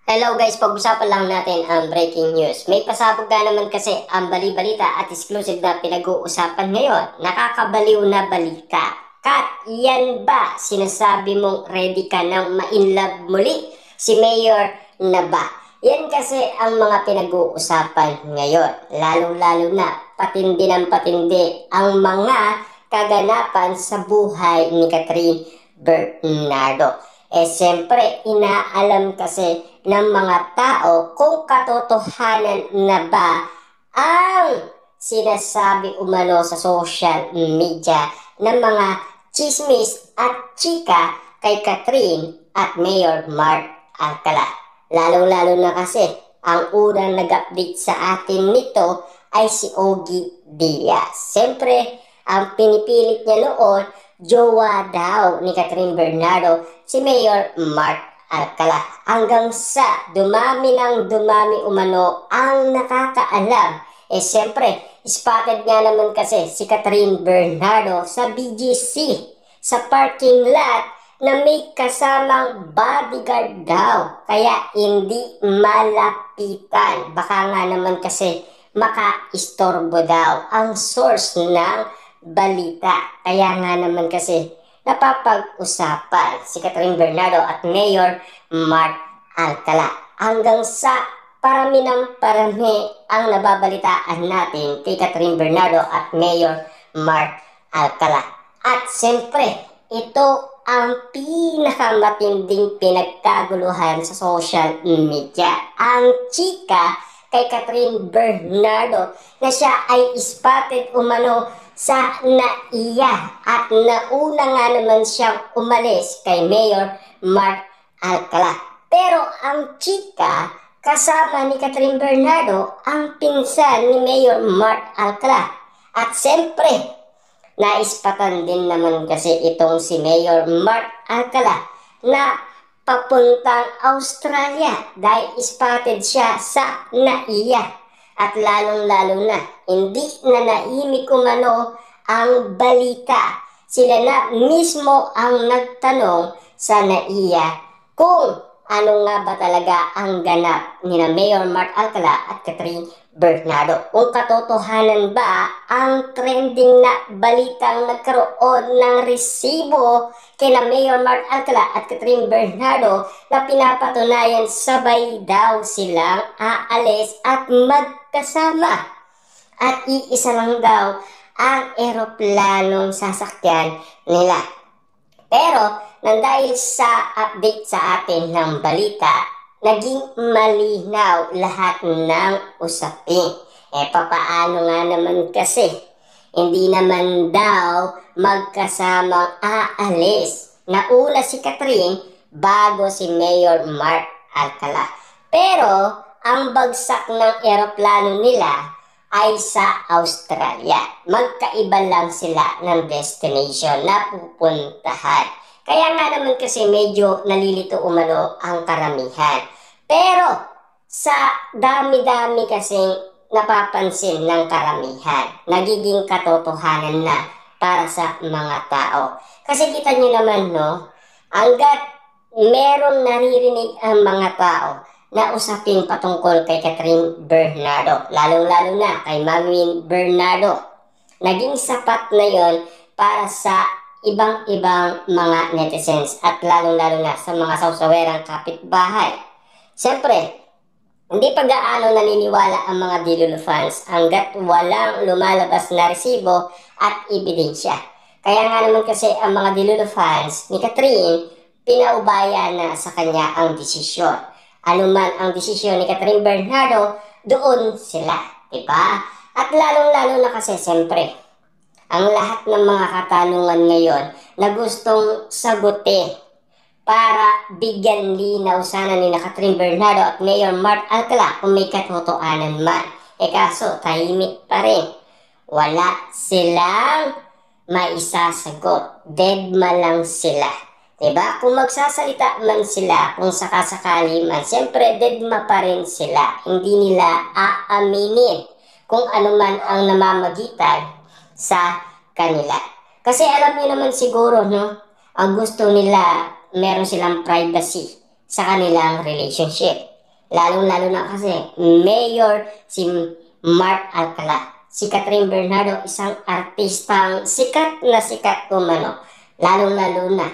Hello guys, pag-usapan lang natin ang breaking news. May pasabog na naman kasi ang bali-balita at exclusive na pinag-uusapan ngayon. Nakakabaliw na balita. Kat, yan ba sinasabi mong ready ka nang ma-inlove muli si Mayor na ba? Yan kasi ang mga pinag-uusapan ngayon. Lalo-lalo na patindi ng patindi ang mga kaganapan sa buhay ni Catherine Bernardo. Siyempre, inaalam kasi ng mga tao kung katotohanan na ba ang sinasabi umano sa social media ng mga chismis at chika kay Catherine at Mayor Mark Alcala. Lalo-lalo na kasi ang unang nag-update sa atin nito ay si Ogie Diaz. Siyempre, ang pinipilit niya noon, jowa daw ni Catherine Bernardo si Mayor Mark Alcala. Hanggang sa dumami ng dumami umano ang nakakaalam. Siyempre, spotted nga naman kasi si Catherine Bernardo sa BGC sa parking lot na may kasamang bodyguard daw. Kaya hindi malapitan. Baka nga naman kasi maka-istorbo daw ang source ng balita. Kaya nga naman kasi napapag-usapan si Catherine Bernardo at Mayor Mark Alcala. Hanggang sa parami ng parami ang nababalitaan natin kay Catherine Bernardo at Mayor Mark Alcala. At siyempre, ito ang pinakamatinding pinagkaguluhan sa social media. Ang chika kay Catherine Bernardo na siya ay spotted umano sa NAIA at nauna nga naman siyang umalis kay Mayor Mark Alcala. Pero ang chika kasama ni Catherine Bernardo ang pinsan ni Mayor Mark Alcala. At siyempre, naispatan din naman kasi itong si Mayor Mark Alcala na papuntang Australia dahil spotted siya sa NAIA. At lalong-lalo na, hindi na naimik umano ang balita. Sila na mismo ang nagtanong sa NAIA kung ano nga ba talaga ang ganap ni Mayor Mark Alcala at Catherine Bernardo. Kung katotohanan ba ang trending na balitang nagkaroon ng resibo kina Mayor Mark Alcala at Catherine Bernardo na pinapatunayan sabay daw silang aalis at magkasama. At iisa lang daw ang eroplanong sasakyan nila. Pero nang dahil sa update sa atin ng balita, naging malinaw lahat ng usapin. Papaano nga naman kasi? Hindi naman daw magkasamang aalis. Nauna si Catherine bago si Mayor Mark Alcala. Pero ang bagsak ng eroplano nila ay sa Australia. Magkaiba lang sila ng destination na pupuntahan. Kaya nga naman kasi medyo nalilito umano ang karamihan. Pero sa dami-dami kasing napapansin ng karamihan, nagiging katotohanan na para sa mga tao. Kasi kita nyo naman, no? Hanggat merong naririnig ang mga tao na usapin patungkol kay Catherine Bernardo, lalong-lalo na kay Mami Bernardo, naging sapat na yon para sa ibang-ibang mga netizens at lalong-lalo na sa mga sausawerang kapitbahay. Siyempre, hindi pa gaano naniniwala ang mga Dilulu fans hanggat walang lumalabas na resibo at ebidensya. Kaya nga naman kasi ang mga Dilulu fans ni Catherine, pinaubaya na sa kanya ang desisyon. Ano man ang desisyon ni Catherine Bernardo, doon sila, diba? At lalong-lalo na kasi siyempre, ang lahat ng mga katanungan ngayon na gustong sagutin para bigyan linaw sana ni Catherine Bernardo at Mayor Mark Alcala kung may katotohanan man. Kaso tahimik pa rin. Wala silang maisasagot. Deadma lang sila. Diba? Kung magsasalita man sila, kung sakasakali man, siyempre deadma pa rin sila. Hindi nila aaminin kung ano man ang namamagitan sa kanila. Kasi alam niyo naman siguro, no? Ang gusto nila, meron silang privacy sa kanilang relationship. Lalong-lalo na kasi mayor si Mark Alcala. Si Catherine Bernardo, isang artistang sikat na sikat umano. Lalong-lalo na.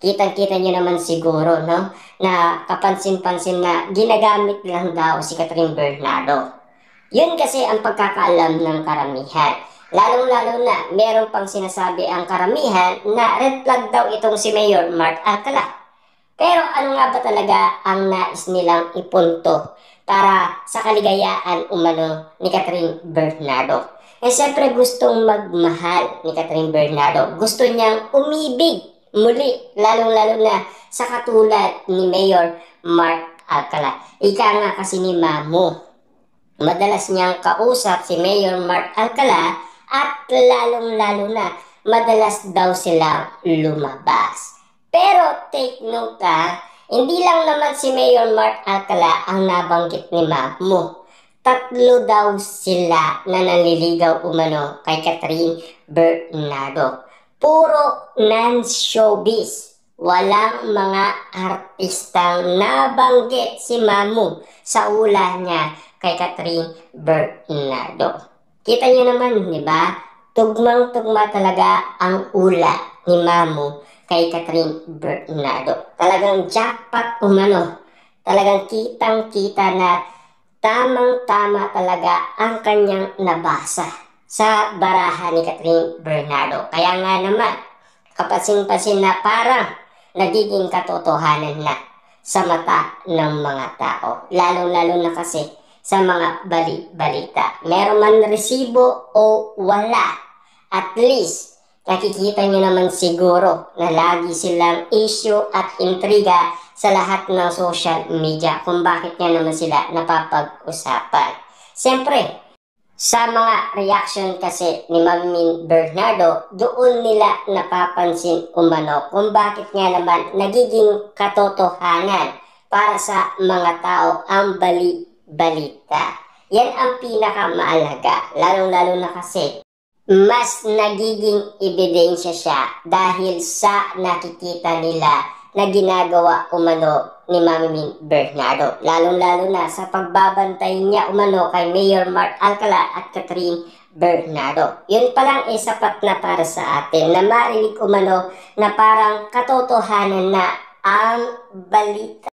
Kitang-kita niyo naman siguro, no? Na kapansin-pansin na ginagamit lang daw si Catherine Bernardo. Yun kasi ang pagkakaalam ng karamihan. Lalong-lalo na, meron pang sinasabi ang karamihan na red flag daw itong si Mayor Mark Alcala. Pero ano nga ba talaga ang nais nilang ipunto para sa kaligayaan umano ni Catherine Bernardo? Eh siyempre gustong magmahal ni Catherine Bernardo. Gusto niyang umibig muli, lalong-lalo na sa katulad ni Mayor Mark Alcala. Ika nga kasi ni Mamu. Madalas niyang kausap si Mayor Mark Alcala at lalong-lalo na madalas daw silang lumabas. Pero take note hindi lang naman si Mayor Mark Alcala ang nabanggit ni Mamu. Tatlo daw sila na nanliligaw umano kay Catherine Bernardo. Puro non-showbiz. Walang mga artistang nabanggit si Mamu sa ula niya kay Catherine Bernardo. Kita niyo naman, di ba? Tugmang-tugma talaga ang ula ni Mamu kay Catherine Bernardo. Talagang jackpot umano. Talagang kitang-kita na tamang-tama talaga ang kanyang nabasa sa barahan ni Catherine Bernardo. Kaya nga naman, kapasin-pasin na parang nagiging katotohanan na sa mata ng mga tao. Lalo-lalo na kasi sa mga balita. Meron man resibo o wala, at least nakikita nyo naman siguro na lagi silang issue at intriga sa lahat ng social media kung bakit nga naman sila napapag-usapan. Siyempre, sa mga reaction kasi ni Mami Bernardo, doon nila napapansin umano kung bakit nga naman nagiging katotohanan para sa mga tao ang balita. Yan ang pinakamaalaga, lalong-lalo na kasi mas nagiging ebidensya siya dahil sa nakikita nila na ginagawa umano ni Mami Bernardo. Lalong-lalo na sa pagbabantay niya umano kay Mayor Mark Alcala at Catherine Bernardo. Yun pa lang sapat na para sa atin na marinig umano na parang katotohanan na ang balita.